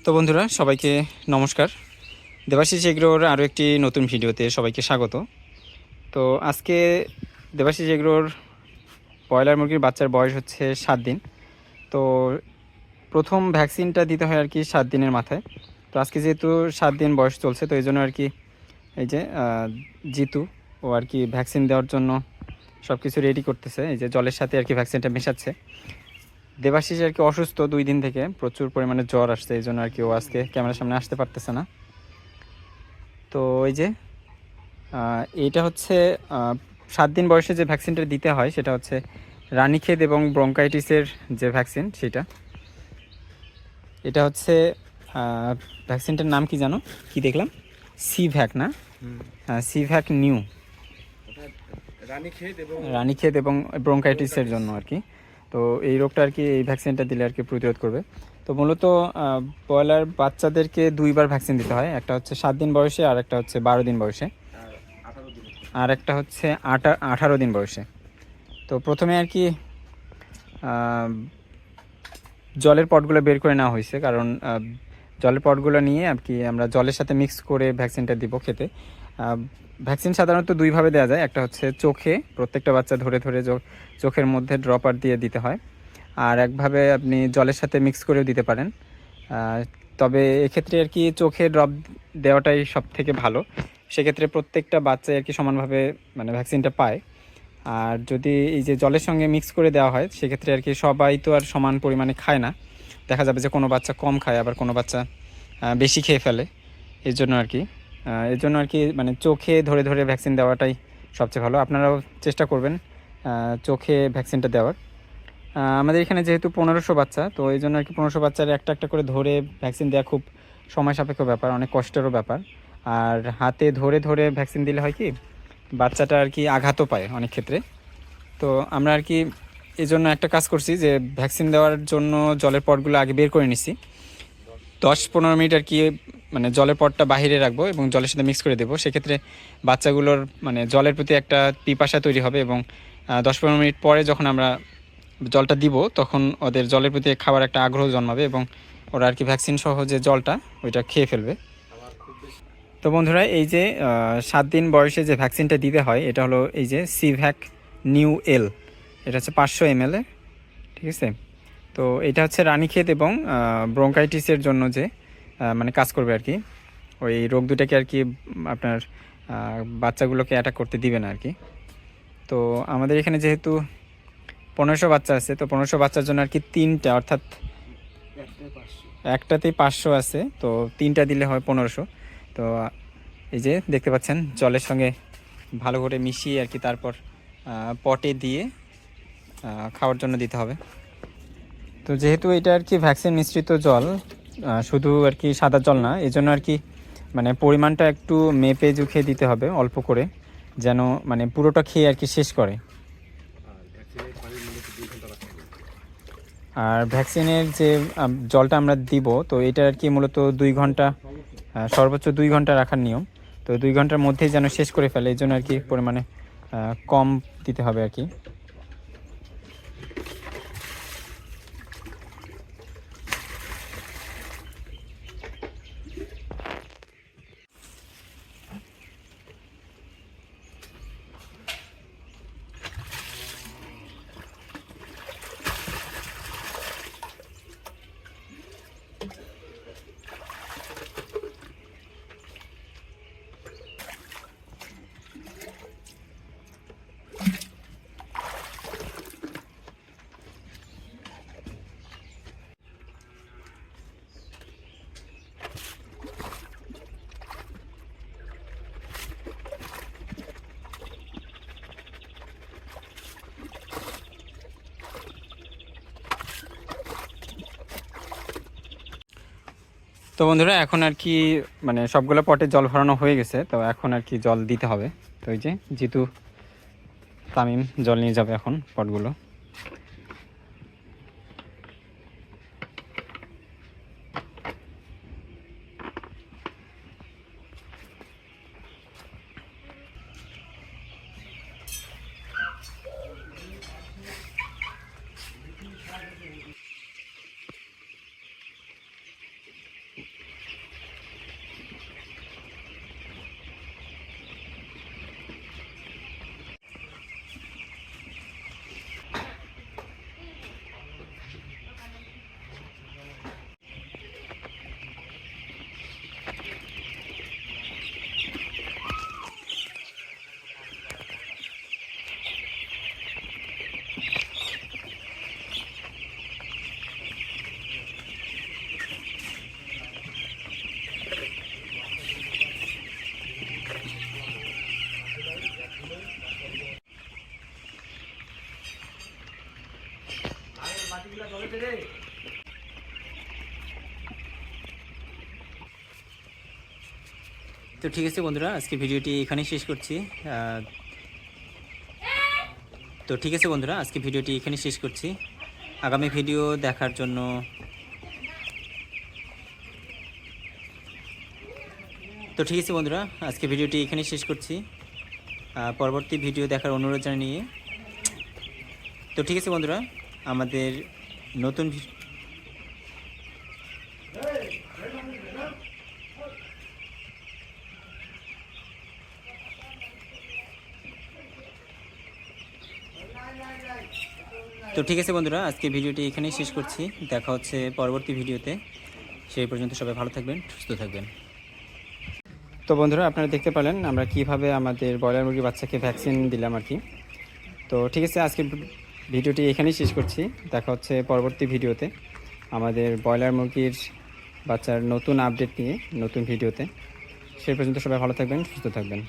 তো বন্ধুরা সবাইকে নমস্কার। দেবাশিস এগ্রোর আরও একটি নতুন ভিডিওতে সবাইকে স্বাগত। তো আজকে দেবাশিস এগ্রোর ব্রয়লার মুরগির বাচ্চার বয়স হচ্ছে 7 দিন। তো প্রথম ভ্যাকসিনটা দিতে হয় আর কি 7 দিনের মাথায়। তো আজকে যেহেতু 7 দিন বয়স চলছে, তো এই জন্য আর কি এই যে জিতু ও আর কি ভ্যাকসিন দেওয়ার জন্য সব কিছু রেডি করতেছে। এই যে জলের সাথে আর কি ভ্যাকসিনটা মেশাচ্ছে। দেবাশিস আর কি অসুস্থ 2 দিন থেকে, প্রচুর পরিমাণে জ্বর আসছে, এই জন্য আর কি ও আজকে ক্যামেরার সামনে আসতে পারতেছে না। তো এই যে এইটা হচ্ছে 7 দিন বয়সে যে ভ্যাকসিনটা দিতে হয় সেটা হচ্ছে রানীক্ষেত এবং ব্রঙ্কাইটিসের যে ভ্যাকসিন সেটা। এটা হচ্ছে ভ্যাকসিনটার নাম কি জানো, কি দেখলাম, সিভ্যাক না? সিভ্যাক নিউ, রানীক্ষেত এবং ব্রঙ্কাইটিসের জন্য আর কি। তো এই রোগটা আর কি এই ভ্যাকসিনটা দিলে আর কি প্রতিরোধ করবে। তো মূলত ব্রয়লার বাচ্চাদেরকে 2বার ভ্যাকসিন দিতে হয়, একটা হচ্ছে 7 দিন বয়সে আর একটা হচ্ছে 12 দিন বয়সে, আর একটা হচ্ছে 18 দিন বয়সে। তো প্রথমে আর কি জলের পটগুলো বের করে নেওয়া হয়েছে, কারণ জলের পটগুলো নিয়ে আর কি আমরা জলের সাথে মিক্স করে ভ্যাকসিনটা দিব খেতে। ভ্যাকসিন সাধারণত 2ভাবে দেওয়া যায়, একটা হচ্ছে চোখে, প্রত্যেকটা বাচ্চা ধরে ধরে চোখের মধ্যে ড্রপার দিয়ে দিতে হয়, আর একভাবে আপনি জলের সাথে মিক্স করেও দিতে পারেন। তবে এক্ষেত্রে আর কি চোখে ড্রপ দেওয়াটাই সব থেকে ভালো, সেক্ষেত্রে প্রত্যেকটা বাচ্চা আর কি সমানভাবে মানে ভ্যাকসিনটা পায়। আর যদি এই যে জলের সঙ্গে মিক্স করে দেওয়া হয় সেক্ষেত্রে আর কি সবাই তো আর সমান পরিমাণে খায় না, দেখা যাবে যে কোনো বাচ্চা কম খায়, আবার কোনো বাচ্চা বেশি খেয়ে ফেলে। এর জন্য আর কি মানে চোখে ধরে ধরে ভ্যাকসিন দেওয়াটাই সবচেয়ে ভালো। আপনারাও চেষ্টা করবেন চোখে ভ্যাকসিনটা দেওয়ার। আমাদের এখানে যেহেতু 1500 বাচ্চা, তো এই জন্য আর কি 1500 বাচ্চার একটা একটা করে ধরে ভ্যাকসিন দেওয়া খুব সময় সাপেক্ষ ব্যাপার, অনেক কষ্টেরও ব্যাপার। আর হাতে ধরে ধরে ভ্যাকসিন দিলে হয় কি বাচ্চাটা আর কি আঘাতও পায় অনেক ক্ষেত্রে। তো আমরা আর কি এই জন্য একটা কাজ করছি যে ভ্যাকসিন দেওয়ার জন্য জলের পটগুলো আগে বের করে নিছি, 10-15 মিনিট আর কি মানে জলের পটটা বাহিরে রাখবো এবং জলের সাথে মিক্স করে দেবো। সেক্ষেত্রে বাচ্চাগুলোর মানে জলের প্রতি একটা পিপাসা তৈরি হবে, এবং 10-15 মিনিট পরে যখন আমরা জলটা দিব তখন ওদের জলের প্রতি খাবার একটা আগ্রহ জন্মাবে এবং ওরা আর কি ভ্যাকসিন সহ যে জলটা ওইটা খেয়ে ফেলবে। তো বন্ধুরা এই যে 7 দিন বয়সে যে ভ্যাকসিনটা দিতে হয় এটা হলো এই যে সিভ্যাক নিউ এল, এটা হচ্ছে 500 ml, ঠিক আছে? তো এটা হচ্ছে রানীক্ষেত এবং ব্রঙ্কাইটিসের জন্য যে মানে কাজ করবে আর কি, ওই রোগ দুটাকে আর কি আপনার বাচ্চাগুলোকে অ্যাটাক করতে দিবে না আর কি। তো আমাদের এখানে যেহেতু 1500 বাচ্চা আছে, তো 1500 বাচ্চার জন্য আর কি 3টা, অর্থাৎ একটাতেই 500 আছে, তো 3টা দিলে হয় 1500। তো এই যে দেখতে পাচ্ছেন জলের সঙ্গে ভালো করে মিশিয়ে আর কি তারপর পটে দিয়ে খাওয়ার জন্য দিতে হবে। তো যেহেতু এটা আর কি ভ্যাকসিন মিশ্রিত জল, শুধু আর কি সাদা জল না, এই জন্য আর কি মানে পরিমাণটা একটু মেপে জুখে দিতে হবে অল্প করে, যেন মানে পুরোটা খেয়ে আর কি শেষ করে। আর ভ্যাকসিনের যে জলটা আমরা দিব, তো এটা আর কি মূলত 2 ঘন্টা, সর্বোচ্চ 2 ঘন্টা রাখার নিয়ম। তো 2 ঘন্টার মধ্যেই যেন শেষ করে ফেলে, এই জন্য আর কি পরিমাণে কম দিতে হবে আর কি। তো বন্ধুরা এখন আর কি মানে সবগুলো পটে জল ভরানো হয়ে গেছে, তো এখন আর কি জল দিতে হবে। তো এই যে জিতু তামিম জল নিয়ে যাবে এখন পটগুলো। তো ঠিক আছে বন্ধুরা, আজকে ভিডিওটি এখানেই শেষ করছি। আগামী ভিডিও দেখার জন্য পরবর্তী ভিডিও দেখার অনুরোধ জানিয়ে আমাদের নতুন আজকে ভিডিওটি এখানেই শেষ করছি। দেখা হচ্ছে পরবর্তী ভিডিওতে। সেই পর্যন্ত সবাই ভালো থাকবেন, সুস্থ থাকবেন। তো বন্ধুরা, আপনারা দেখতে পেলেন আমরা কিভাবে আমাদের ব্রয়লার মুরগির বাচ্চাকে ভ্যাকসিন দিলাম আর কি। তো ঠিক আছে, আজকে ভিডিওটি এখানেই শেষ করছি। দেখা হচ্ছে পরবর্তী ভিডিওতে আমাদের ব্রয়লার মুরগির বাচ্চার নতুন আপডেট নিয়ে নতুন ভিডিওতে। সেই পর্যন্ত সবাই ভালো থাকবেন, সুস্থ থাকবেন।